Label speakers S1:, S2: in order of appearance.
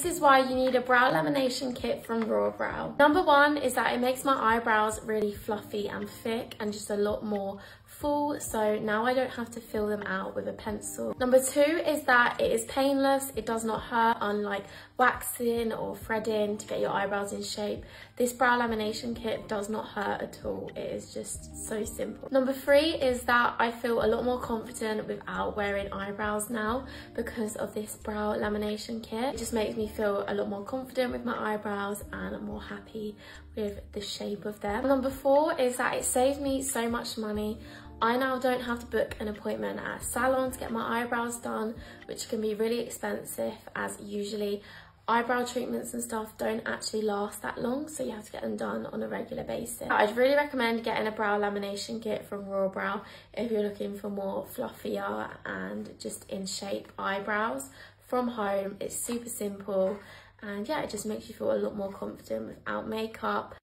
S1: This is why you need a brow lamination kit from Raw Brow. Number one is that it makes my eyebrows really fluffy and thick and just a lot more full, so now I don't have to fill them out with a pencil. Number two is that it is painless. It does not hurt, unlike waxing or threading to get your eyebrows in shape. This brow lamination kit does not hurt at all. It is just so simple. Number three is that I feel a lot more confident without wearing eyebrows now because of this brow lamination kit. It just makes me feel a lot more confident with my eyebrows and I'm more happy with the shape of them. Number four is that it saves me so much money. I now don't have to book an appointment at a salon to get my eyebrows done, which can be really expensive, as usually eyebrow treatments and stuff don't actually last that long, so you have to get them done on a regular basis. I'd really recommend getting a brow lamination kit from Raw Brow if you're looking for more fluffier and just in shape eyebrows from home. It's super simple and yeah, it just makes you feel a lot more confident without makeup.